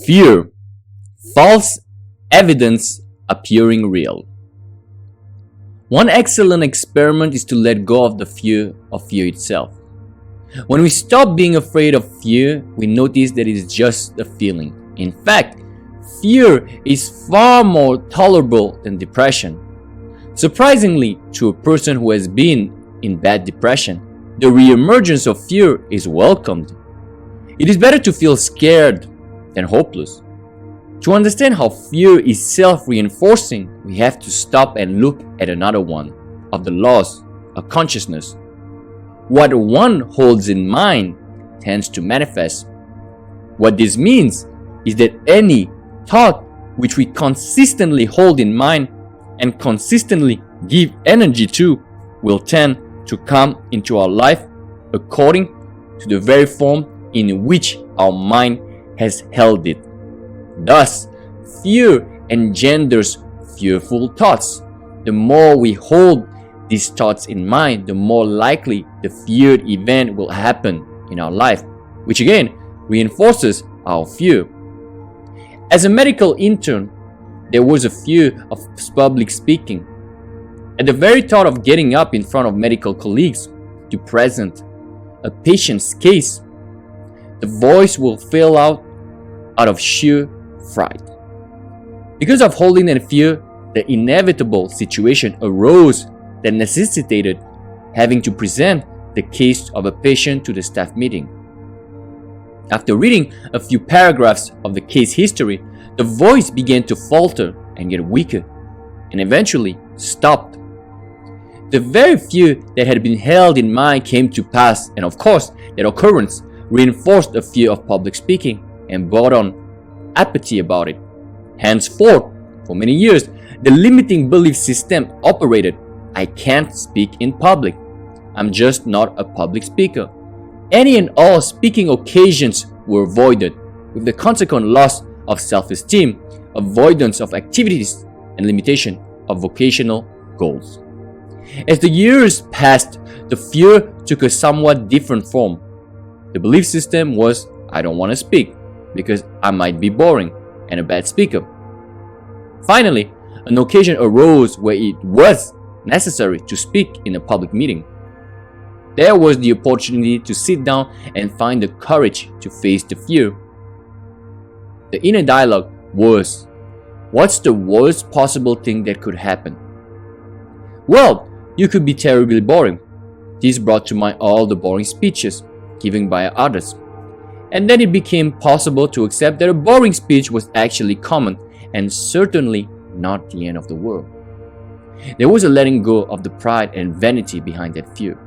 Fear, false evidence appearing real. One excellent experiment is to let go of the fear of fear itself. When we stop being afraid of fear, we notice that it is just a feeling. In fact, fear is far more tolerable than depression. Surprisingly, to a person who has been in bad depression, the re-emergence of fear is welcomed. It is better to feel scared than hopeless. To understand how fear is self-reinforcing, we have to stop and look at another one of the laws of consciousness. What one holds in mind tends to manifest. What this means is that any thought which we consistently hold in mind and consistently give energy to will tend to come into our life according to the very form in which our mind has held it. Thus, fear engenders fearful thoughts. The more we hold these thoughts in mind, the more likely the feared event will happen in our life, which again reinforces our fear. As a medical intern, there was a fear of public speaking. At the very thought of getting up in front of medical colleagues to present a patient's case, the voice will fail out of sheer fright. Because of holding that fear, the inevitable situation arose that necessitated having to present the case of a patient to the staff meeting. After reading a few paragraphs of the case history, the voice began to falter and get weaker, and eventually stopped. The very fear that had been held in mind came to pass, and of course, that occurrence reinforced a fear of public speaking and brought on apathy about it. Henceforth, for many years, the limiting belief system operated. I can't speak in public. I'm just not a public speaker. Any and all speaking occasions were avoided, with the consequent loss of self-esteem, avoidance of activities, and limitation of vocational goals. As the years passed, the fear took a somewhat different form. The belief system was, I don't want to speak because I might be boring and a bad speaker. Finally, an occasion arose where it was necessary to speak in a public meeting. There was the opportunity to sit down and find the courage to face the fear. The inner dialogue was, what's the worst possible thing that could happen? Well, you could be terribly boring. This brought to mind all the boring speeches given by others. And then it became possible to accept that a boring speech was actually common and certainly not the end of the world. There was a letting go of the pride and vanity behind that fear.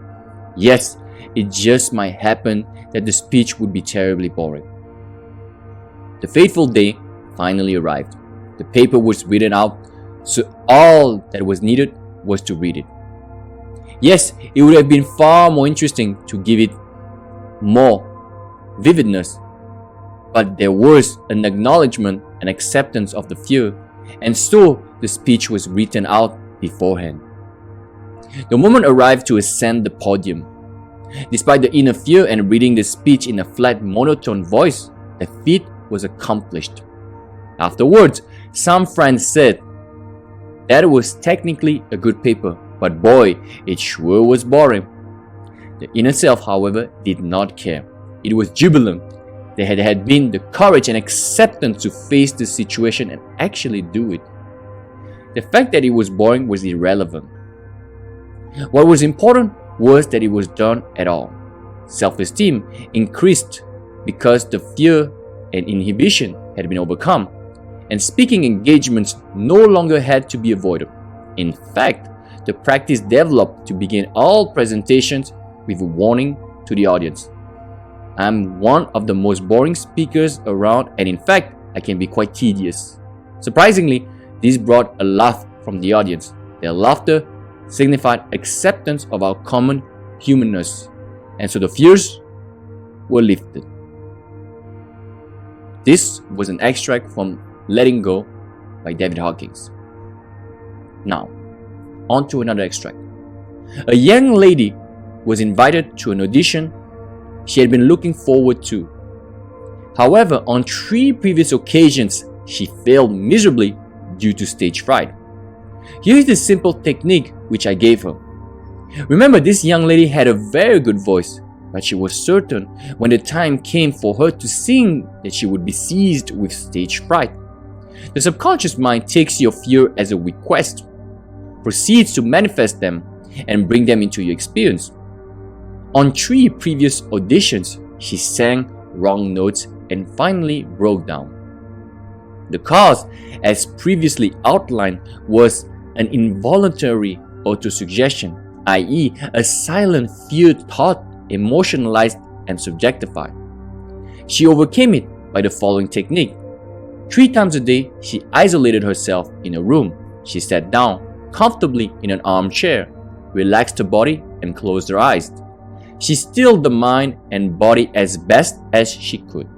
Yes, it just might happen that the speech would be terribly boring. The fateful day finally arrived. The paper was written out, so all that was needed was to read it. Yes, it would have been far more interesting to give it more vividness, but there was an acknowledgement and acceptance of the fear, and so the speech was written out beforehand. The moment arrived to ascend the podium. Despite the inner fear and reading the speech in a flat, monotone voice, the feat was accomplished. Afterwards, some friends said, that was technically a good paper, but boy, it sure was boring. The inner self, however, did not care. It was jubilant. There had been the courage and acceptance to face the situation and actually do it. The fact that it was boring was irrelevant. What was important was that it was done at all. Self-esteem increased because the fear and inhibition had been overcome, and speaking engagements no longer had to be avoided. In fact, the practice developed to begin all presentations with a warning to the audience. I'm one of the most boring speakers around, and in fact, I can be quite tedious. Surprisingly, this brought a laugh from the audience. Their laughter signified acceptance of our common humanness, and so the fears were lifted. This was an extract from Letting Go by David Hawkins. Now, on to another extract. A young lady was invited to an audition she had been looking forward to. However, on 3 previous occasions, she failed miserably due to stage fright. Here is the simple technique which I gave her. Remember, this young lady had a very good voice, but she was certain when the time came for her to sing that she would be seized with stage fright. The subconscious mind takes your fear as a request, proceeds to manifest them, and bring them into your experience. On 3 previous auditions, she sang wrong notes and finally broke down. The cause, as previously outlined, was an involuntary autosuggestion, i.e., a silent fear thought emotionalized and subjectified. She overcame it by the following technique. 3 times a day, she isolated herself in a room. She sat down comfortably in an armchair, relaxed her body, and closed her eyes. She stilled the mind and body as best as she could.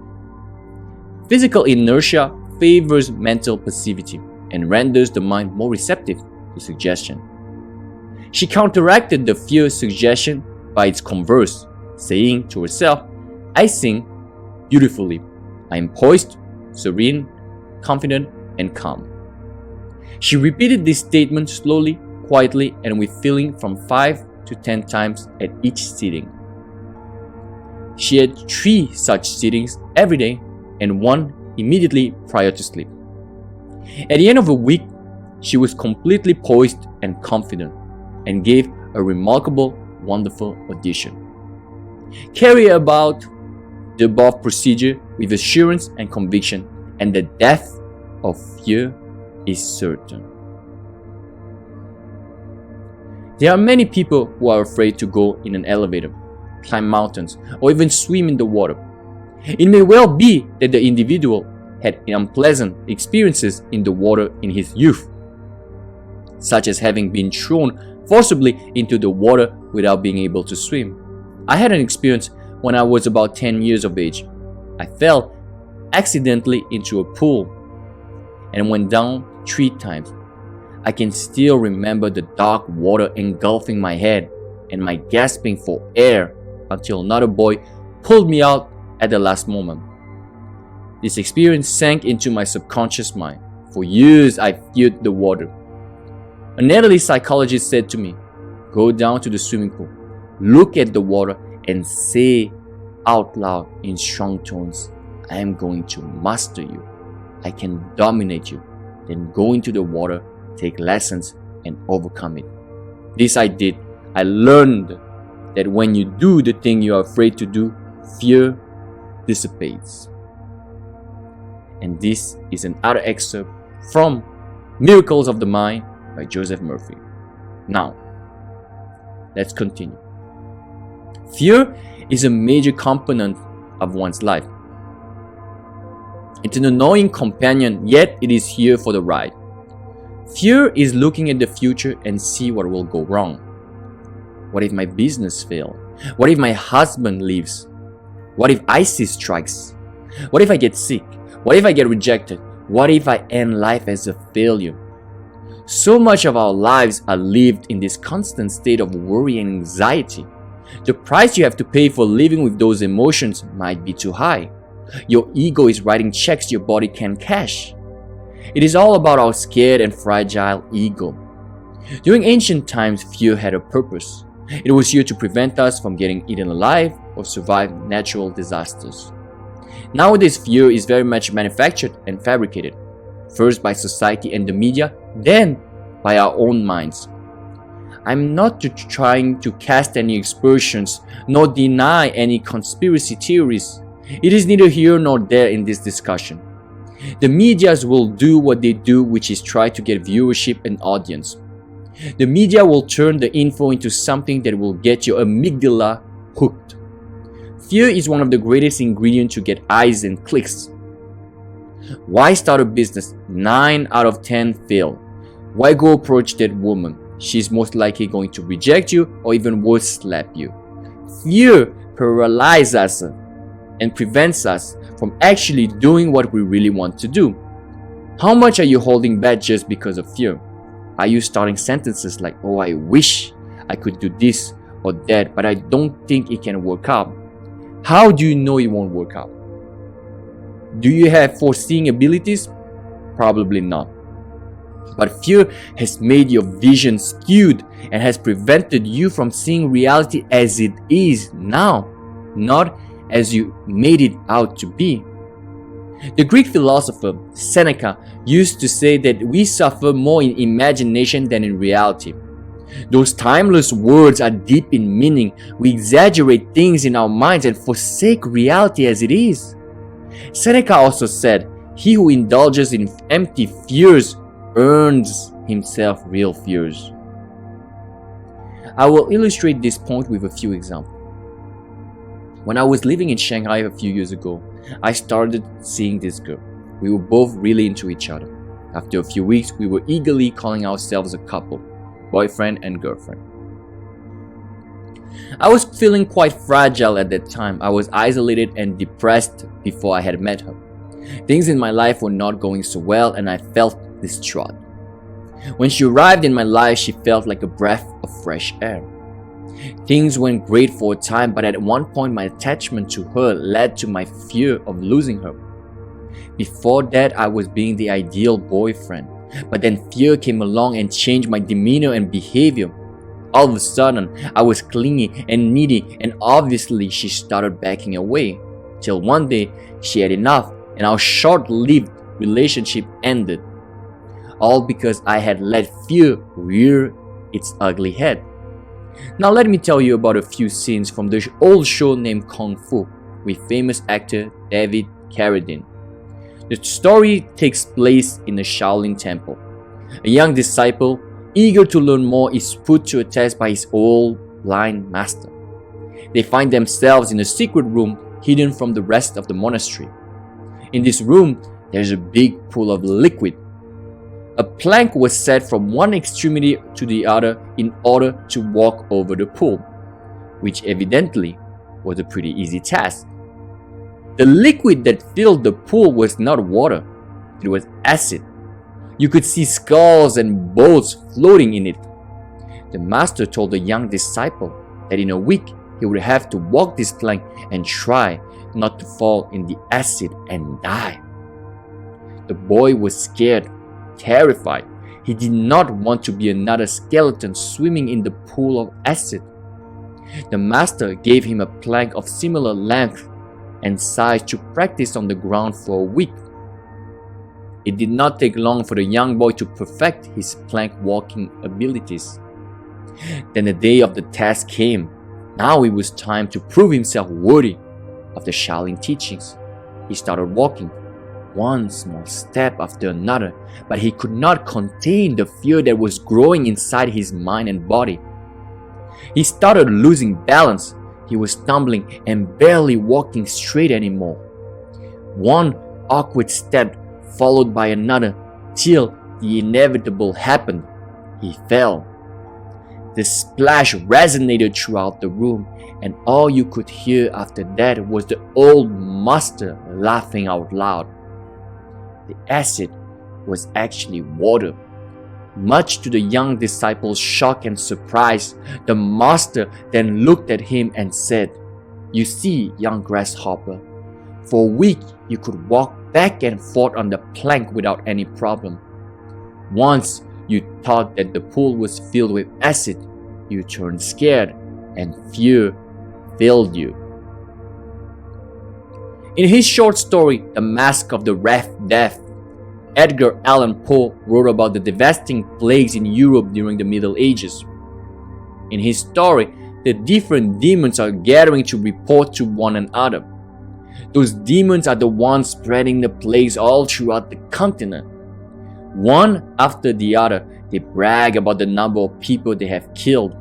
Physical inertia favors mental passivity and renders the mind more receptive to suggestion. She counteracted the fear suggestion by its converse, saying to herself, "I sing beautifully. I am poised, serene, confident, and calm." She repeated this statement slowly, quietly, and with feeling from 5 to 10 times at each sitting. She had 3 such sittings every day and 1 immediately prior to sleep. At the end of a week, she was completely poised and confident and gave a remarkable, wonderful audition. Carry about the above procedure with assurance and conviction, and the death of fear is certain. There are many people who are afraid to go in an elevator, climb mountains, or even swim in the water. It may well be that the individual had unpleasant experiences in the water in his youth, such as having been thrown forcibly into the water without being able to swim. I had an experience when I was about 10 years of age. I fell accidentally into a pool and went down 3 times. I can still remember the dark water engulfing my head and my gasping for air until another boy pulled me out at the last moment. This experience sank into my subconscious mind. For years, I feared the water. An elderly psychologist said to me, "Go down to the swimming pool, look at the water, and say out loud in strong tones, 'I am going to master you. I can dominate you.' Then go into the water, take lessons, and overcome it." This I did. I learned that when you do the thing you are afraid to do, fear dissipates. And this is another excerpt from Miracles of the Mind by Joseph Murphy. Now, let's continue. Fear is a major component of one's life. It's an annoying companion, yet it is here for the ride. Fear is looking at the future and see what will go wrong. What if my business fails? What if my husband leaves? What if ISIS strikes? What if I get sick? What if I get rejected? What if I end life as a failure? So much of our lives are lived in this constant state of worry and anxiety. The price you have to pay for living with those emotions might be too high. Your ego is writing checks your body can't cash. It is all about our scared and fragile ego. During ancient times, fear had a purpose. It was here to prevent us from getting eaten alive or survive natural disasters. Nowadays, fear is very much manufactured and fabricated, first by society and the media, then by our own minds. I'm not trying to cast any aspersions nor deny any conspiracy theories. It is neither here nor there in this discussion. The medias will do what they do, which is try to get viewership and audience. The media will turn the info into something that will get your amygdala hooked. Fear is one of the greatest ingredients to get eyes and clicks. Why start a business? 9 out of 10 fail. Why go approach that woman? She's most likely going to reject you or even worse, slap you. Fear paralyzes us and prevents us from actually doing what we really want to do. How much are you holding back just because of fear? Are you starting sentences like, "Oh, I wish I could do this or that, but I don't think it can work out"? How do you know it won't work out? Do you have foreseeing abilities? Probably not. But fear has made your vision skewed and has prevented you from seeing reality as it is now, not as you made it out to be. The Greek philosopher Seneca used to say that we suffer more in imagination than in reality. Those timeless words are deep in meaning. We exaggerate things in our minds and forsake reality as it is. Seneca also said, "He who indulges in empty fears earns himself real fears." I will illustrate this point with a few examples. When I was living in Shanghai a few years ago, I started seeing this girl. We were both really into each other. After a few weeks, we were eagerly calling ourselves a couple, boyfriend and girlfriend. I was feeling quite fragile at that time. I was isolated and depressed before I had met her. Things in my life were not going so well and I felt distraught. When she arrived in my life, she felt like a breath of fresh air. Things went great for a time, but at one point my attachment to her led to my fear of losing her. Before that, I was being the ideal boyfriend, but then fear came along and changed my demeanor and behavior. All of a sudden, I was clingy and needy, and obviously she started backing away, till one day she had enough and our short-lived relationship ended. All because I had let fear rear its ugly head. Now let me tell you about a few scenes from the old show named Kung Fu with famous actor David Carradine. The story takes place in the Shaolin Temple. A young disciple, eager to learn more, is put to a test by his old blind master. They find themselves in a secret room hidden from the rest of the monastery. In this room, there's a big pool of liquid. A plank was set from one extremity to the other in order to walk over the pool, which evidently was a pretty easy task. The liquid that filled the pool was not water, it was acid. You could see skulls and bones floating in it. The master told the young disciple that in a week he would have to walk this plank and try not to fall in the acid and die. The boy was scared, terrified. He did not want to be another skeleton swimming in the pool of acid. The master gave him a plank of similar length and size to practice on the ground for a week. It did not take long for the young boy to perfect his plank walking abilities. Then the day of the test came. Now it was time to prove himself worthy of the Shaolin teachings. He started walking, one small step after another, but he could not contain the fear that was growing inside his mind and body. He started losing balance. He was stumbling and barely walking straight anymore. One awkward step followed by another till the inevitable happened. He fell. The splash resonated throughout the room, and all you could hear after that was the old master laughing out loud. The acid was actually water. Much to the young disciple's shock and surprise, the master then looked at him and said, "You see, young grasshopper, for a week you could walk back and forth on the plank without any problem. Once you thought that the pool was filled with acid, you turned scared and fear filled you." In his short story, The Mask of the Red Death, Edgar Allan Poe wrote about the devastating plagues in Europe during the Middle Ages. In his story, the different demons are gathering to report to one another. Those demons are the ones spreading the plagues all throughout the continent. One after the other, they brag about the number of people they have killed.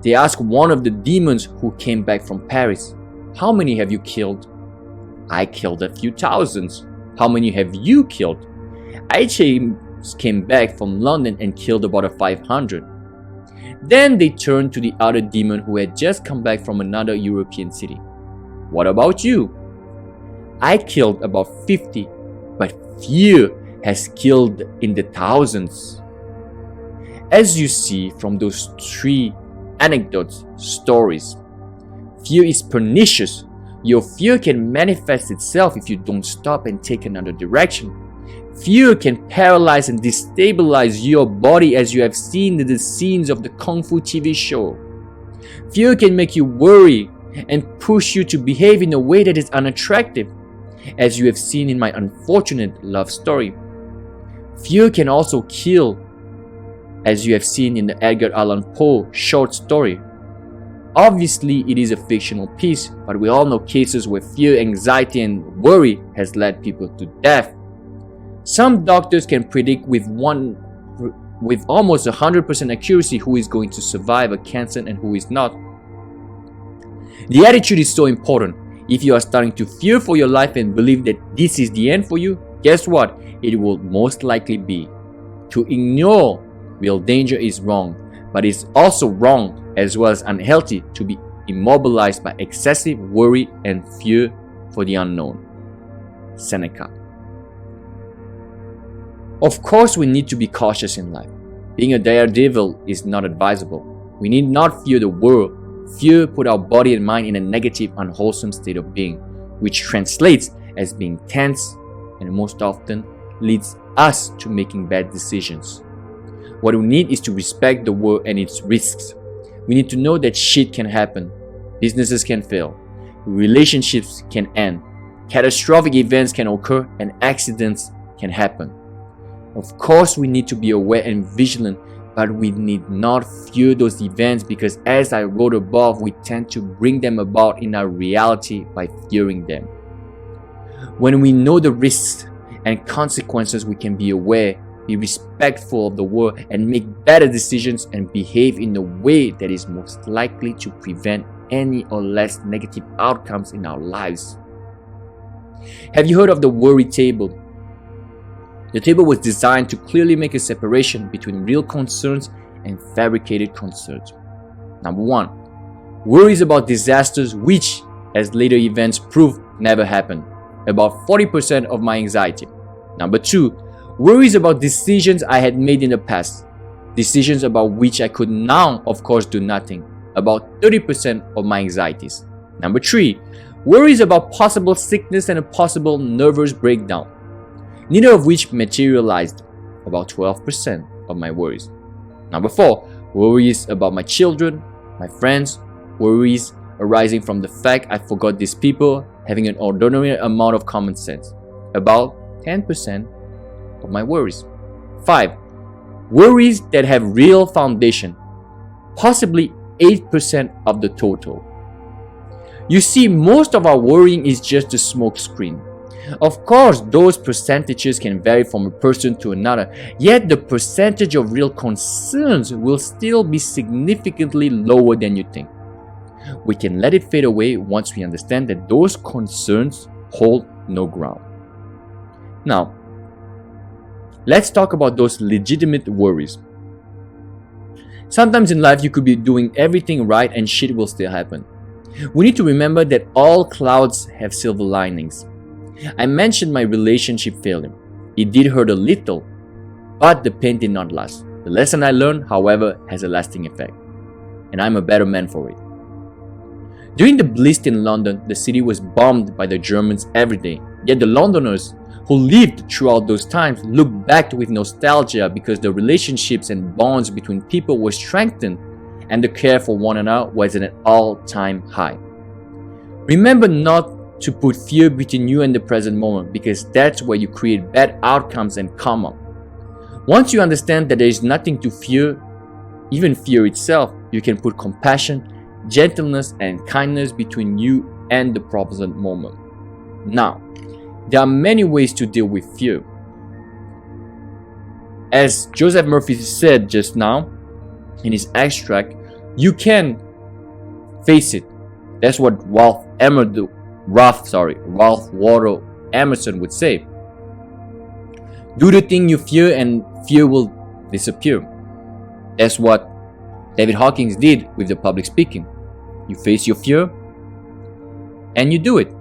They ask one of the demons who came back from Paris, "How many have you killed?" "I killed a few thousands." "How many have you killed?" "I just came back from London and killed about 500. Then they turned to the other demon who had just come back from another European city. "What about you?" "I killed about 50, but fear has killed in the thousands." As you see from those three stories, fear is pernicious. Your fear can manifest itself if you don't stop and take another direction. Fear can paralyze and destabilize your body, as you have seen in the scenes of the Kung Fu TV show. Fear can make you worry and push you to behave in a way that is unattractive, as you have seen in my unfortunate love story. Fear can also kill, as you have seen in the Edgar Allan Poe short story. Obviously, it is a fictional piece, but we all know cases where fear, anxiety, and worry has led people to death. Some doctors can predict with almost 100% accuracy who is going to survive a cancer and who is not. The attitude is so important. If you are starting to fear for your life and believe that this is the end for you, guess what? It will most likely be. To ignore real danger is wrong, but it's also wrong as well as unhealthy to be immobilized by excessive worry and fear for the unknown. Seneca. Of course, we need to be cautious in life. Being a daredevil is not advisable. We need not fear the world. Fear puts our body and mind in a negative, unwholesome state of being, which translates as being tense and most often leads us to making bad decisions. What we need is to respect the world and its risks. We need to know that shit can happen, businesses can fail, relationships can end, catastrophic events can occur, and accidents can happen. Of course, we need to be aware and vigilant, but we need not fear those events because, as I wrote above, we tend to bring them about in our reality by fearing them. When we know the risks and consequences, we can be aware, be respectful of the world, and make better decisions and behave in a way that is most likely to prevent any or less negative outcomes in our lives. Have you heard of the worry table? The table was designed to clearly make a separation between real concerns and fabricated concerns. Number 1, worries about disasters which, as later events prove, never happened. About 40% of my anxiety. Number 2, worries about decisions I had made in the past. Decisions about which I could now, of course, do nothing. About 30% of my anxieties. Number 3, worries about possible sickness and a possible nervous breakdown. Neither of which materialized. About 12% of my worries. Number 4, worries about my children, my friends, worries arising from the fact I forgot these people, having an ordinary amount of common sense. About 10% of my worries. 5, worries that have real foundation. Possibly 8% of the total. You see, most of our worrying is just a smoke screen. Of course, those percentages can vary from a person to another, yet the percentage of real concerns will still be significantly lower than you think. We can let it fade away once we understand that those concerns hold no ground. Now, let's talk about those legitimate worries. Sometimes in life you could be doing everything right and shit will still happen. We need to remember that all clouds have silver linings. I mentioned my relationship failure. It did hurt a little, but the pain did not last. The lesson I learned, however, has a lasting effect, and I'm a better man for it. During the Blitz in London, the city was bombed by the Germans every day, yet the Londoners who lived throughout those times look back with nostalgia because the relationships and bonds between people were strengthened and the care for one another was at an all-time high. Remember not to put fear between you and the present moment because that's where you create bad outcomes and karma. Once you understand that there is nothing to fear, even fear itself, you can put compassion, gentleness, and kindness between you and the present moment. Now, there are many ways to deal with fear. As Joseph Murphy said just now in his extract, you can face it. That's what Ralph Waldo Emerson would say. Do the thing you fear and fear will disappear. That's what David Hawkins did with the public speaking. You face your fear and you do it.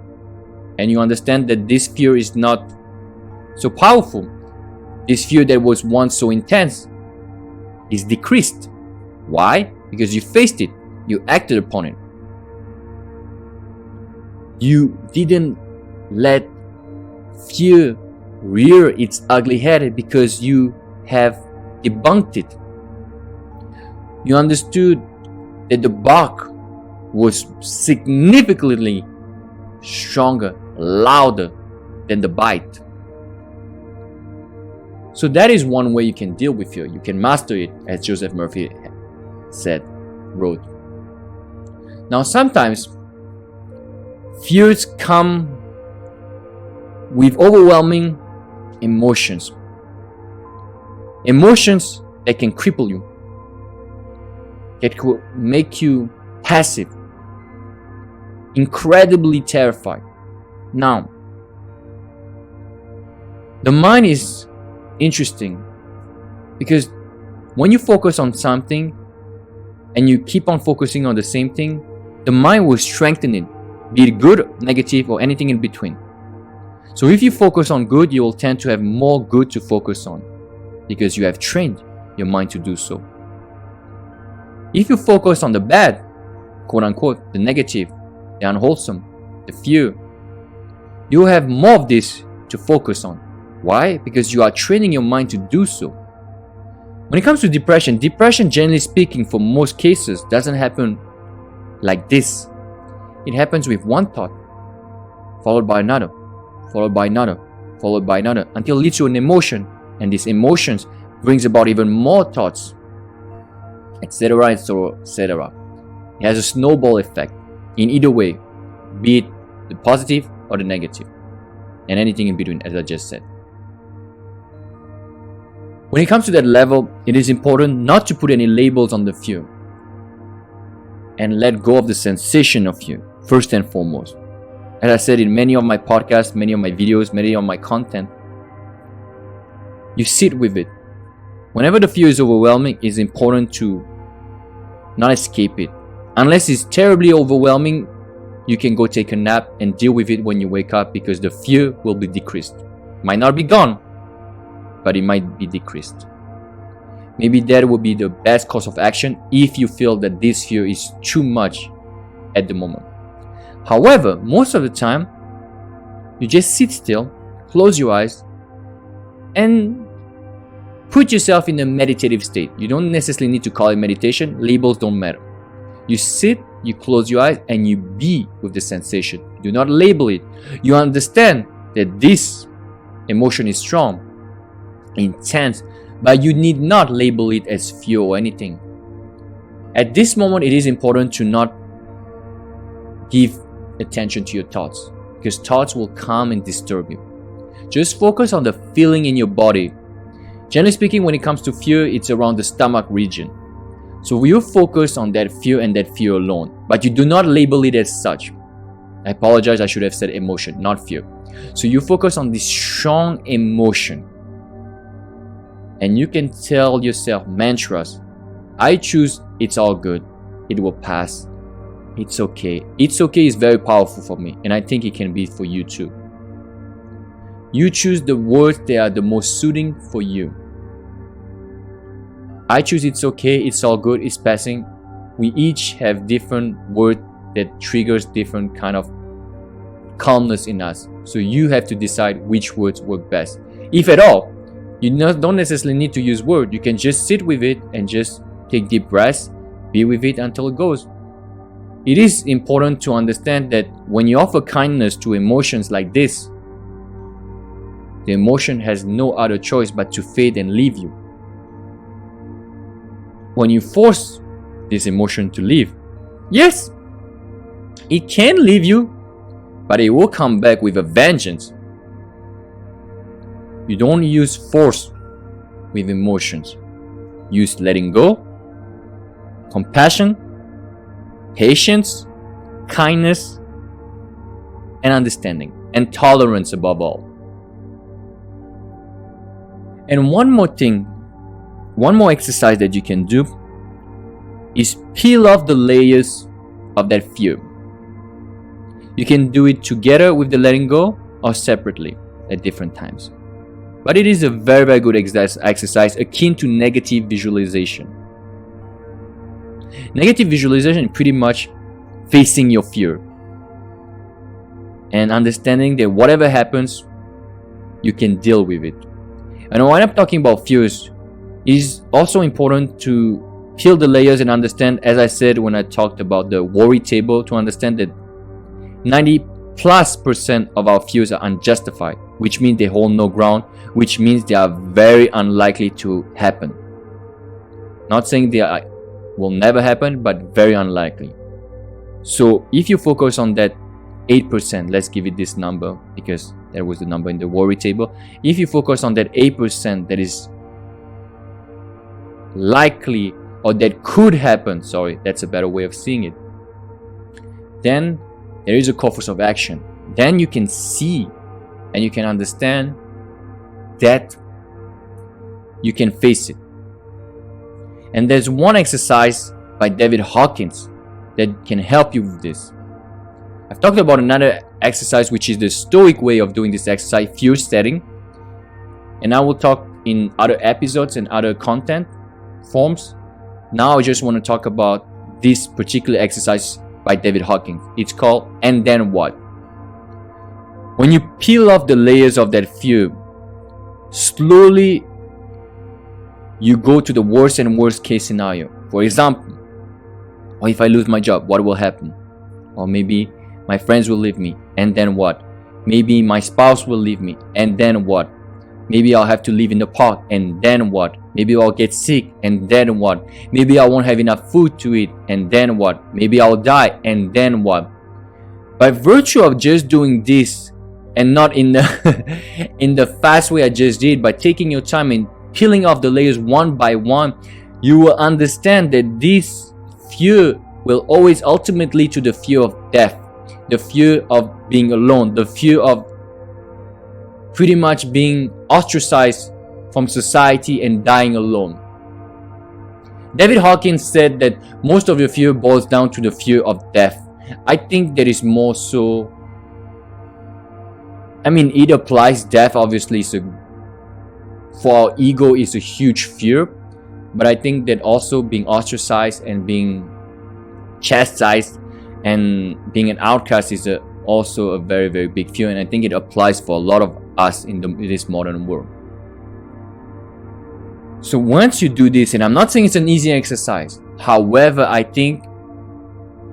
And you understand that this fear is not so powerful. This fear that was once so intense is decreased. Why? Because you faced it. You acted upon it. You didn't let fear rear its ugly head because you have debunked it. You understood that the bark was significantly stronger, louder than the bite. So that is one way you can deal with fear. You can master it, as Joseph Murphy wrote. Now, sometimes fears come with overwhelming emotions. Emotions that can cripple you, that could make you passive, incredibly terrified. Now, the mind is interesting because when you focus on something and you keep on focusing on the same thing, the mind will strengthen it, be it good, negative, or anything in between. So if you focus on good, you will tend to have more good to focus on because you have trained your mind to do so. If you focus on the bad, quote unquote, the negative, the unwholesome, the fear, you will have more of this to focus on. Why? Because you are training your mind to do so. When it comes to depression, generally speaking, for most cases, doesn't happen like this. It happens with one thought, followed by another, followed by another, followed by another, until it leads to an emotion, and these emotions brings about even more thoughts, etc., etc. It has a snowball effect in either way, be it the positive or the negative, and anything in between, as I just said. When it comes to that level, it is important not to put any labels on the fear and let go of the sensation of fear, first and foremost. As I said in many of my podcasts, many of my videos, many of my content, you sit with it. Whenever the fear is overwhelming, it's important to not escape it. Unless it's terribly overwhelming, you can go take a nap and deal with it when you wake up because the fear will be decreased. Might not be gone, but it might be decreased. Maybe that will be the best course of action if you feel that this fear is too much at the moment. However, most of the time, you just sit still, close your eyes, and put yourself in a meditative state. You don't necessarily need to call it meditation. Labels don't matter. You sit, you close your eyes, and you be with the sensation. Do not label it. You understand that this emotion is strong, intense, but you need not label it as fear or anything. At this moment, it is important to not give attention to your thoughts because thoughts will come and disturb you. Just focus on the feeling in your body. Generally speaking, when it comes to fear, it's around the stomach region. So you focus on that fear and that fear alone, but you do not label it as such. I apologize, I should have said emotion, not fear. So you focus on this strong emotion. And you can tell yourself mantras. I choose it's all good. It will pass. It's okay. It's okay is very powerful for me, and I think it can be for you too. You choose the words that are the most suiting for you. I choose it's okay, it's all good, it's passing. We each have different words that triggers different kind of calmness in us. So you have to decide which words work best. If at all, you don't necessarily need to use words. You can just sit with it and just take deep breaths, be with it until it goes. It is important to understand that when you offer kindness to emotions like this, the emotion has no other choice but to fade and leave you. When you force this emotion to leave, yes, it can leave you, but it will come back with a vengeance. You don't use force with emotions. Use letting go, compassion, patience, kindness, and understanding, and tolerance above all. And one more thing, one more exercise that you can do is peel off the layers of that fear. You can do it together with the letting go or separately at different times. But it is a very, very good exercise akin to negative visualization. Negative visualization is pretty much facing your fear. and understanding that whatever happens, you can deal with it. And when I'm talking about fears, it is also important to peel the layers and understand, as I said when I talked about the worry table, to understand that 90+% of our fears are unjustified, which means they hold no ground, which means they are very unlikely to happen. Not saying will never happen, but very unlikely. So if you focus on that 8%, let's give it this number because that was the number in the worry table. If you focus on that 8% that is likely, or that could happen, sorry, that's a better way of seeing it, then there is a course of action. Then you can see and you can understand that you can face it. And there's one exercise by David Hawkins that can help you with this. I've talked about another exercise, which is the Stoic way of doing this exercise, fear setting. And I will talk in other episodes and other content forms. Now I just want to talk about this particular exercise by David Hawkins. It's called "And Then What?" When you peel off the layers of that fear, slowly you go to the worst and worst case scenario. For example, or if I lose my job, what will happen? Or maybe my friends will leave me, and then what? Maybe my spouse will leave me, and then what? Maybe I'll have to live in the park, and then what? Maybe I'll get sick, and then what? Maybe I won't have enough food to eat, and then what? Maybe I'll die, and then what? By virtue of just doing this, and not in the in the fast way I just did, by taking your time and peeling off the layers one by one, you will understand that this fear will always ultimately lead to the fear of death, the fear of being alone, the fear of pretty much being ostracized from society and dying alone. David Hawkins said that most of your fear boils down to the fear of death. I think that is more so, it applies. Death obviously for our ego is a huge fear, but I think that also being ostracized and being chastised and being an outcast is also a very, very big fear, and I think it applies for a lot of us in this modern world. So once you do this, and I'm not saying it's an easy exercise, however, I think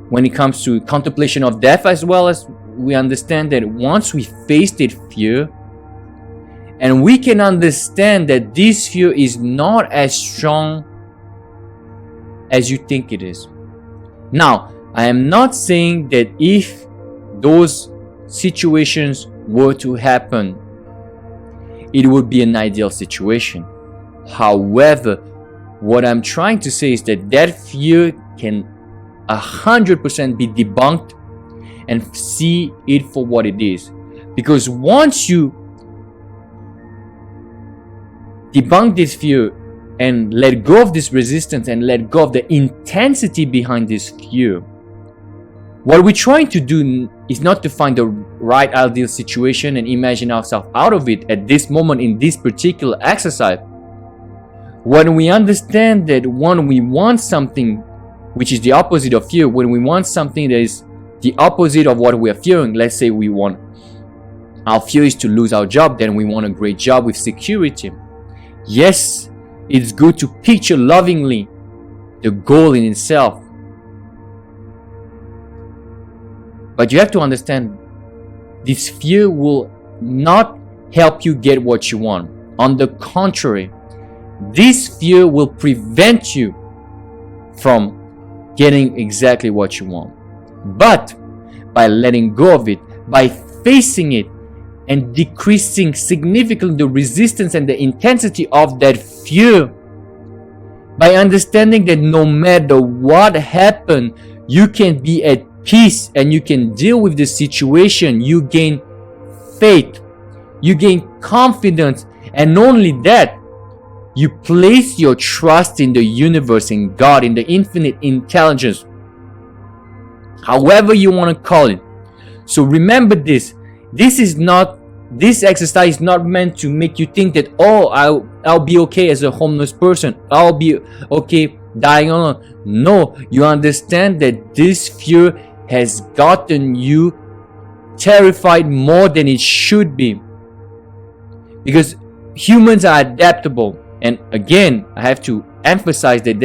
when it comes to contemplation of death, as well as we understand that once we face that fear, and we can understand that this fear is not as strong as you think it is. Now, I am not saying that if those situations were to happen, it would be an ideal situation. However, what I'm trying to say is that that fear can 100% be debunked and see it for what it is. Because once you debunk this fear and let go of this resistance and let go of the intensity behind this fear, what we're trying to do is not to find the right ideal situation and imagine ourselves out of it at this moment in this particular exercise. When we understand that when we want something which is the opposite of fear, when we want something that is the opposite of what we are fearing, let's say our fear is to lose our job, then we want a great job with security. Yes, it's good to picture lovingly the goal in itself. But you have to understand, this fear will not help you get what you want. On the contrary, this fear will prevent you from getting exactly what you want. But by letting go of it, by facing it, and decreasing significantly the resistance and the intensity of that fear, by understanding that no matter what happened, you can be at peace and you can deal with the situation, you gain faith, you gain confidence, and not only that, you place your trust in the universe, in God, in the infinite intelligence, however you want to call it. So remember this. This exercise is not meant to make you think that, oh, I'll be okay as a homeless person. I'll be okay dying alone. No, you understand that this fear has gotten you terrified more than it should be. Because humans are adaptable. And again, I have to emphasize that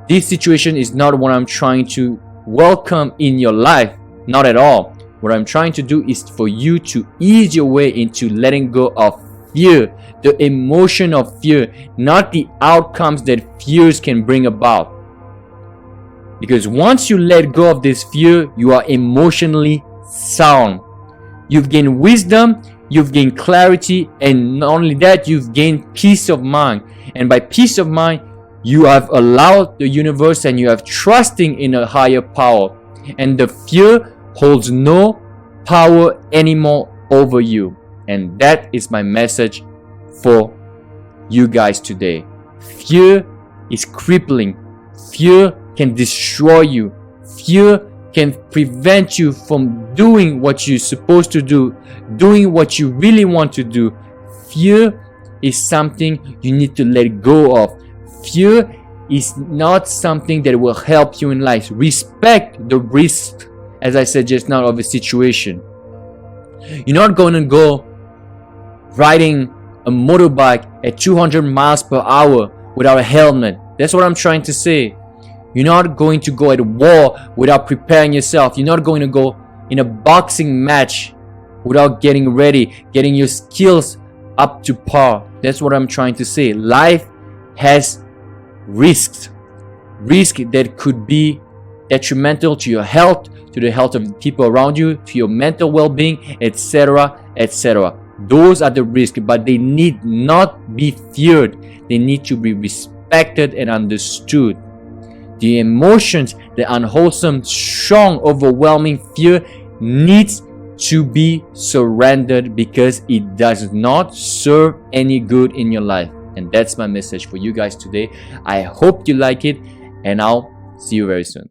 this situation is not what I'm trying to welcome in your life. Not at all. What I'm trying to do is for you to ease your way into letting go of fear, the emotion of fear, not the outcomes that fears can bring about. Because once you let go of this fear, you are emotionally sound. You've gained wisdom, you've gained clarity, and not only that, you've gained peace of mind. And by peace of mind, you have allowed the universe and you have trusting in a higher power. And the fear holds no power anymore over you. And that is my message for you guys today. Fear is crippling. Fear can destroy you. Fear can prevent you from doing what you're supposed to do, doing what you really want to do. Fear is something you need to let go of. Fear is not something that will help you in life. Respect the risk, as I said just now, of a situation. You're not going to go riding a motorbike at 200 miles per hour without a helmet. That's what I'm trying to say. You're not going to go at war without preparing yourself. You're not going to go in a boxing match without getting ready, getting your skills up to par. That's what I'm trying to say. Life has risks that could be detrimental to your health, to the health of the people around you, to your mental well-being, etc., etc. Those are the risks, but they need not be feared. They need to be respected and understood. The emotions, the unwholesome, strong, overwhelming fear needs to be surrendered because it does not serve any good in your life. And that's my message for you guys today. I hope you like it, and I'll see you very soon.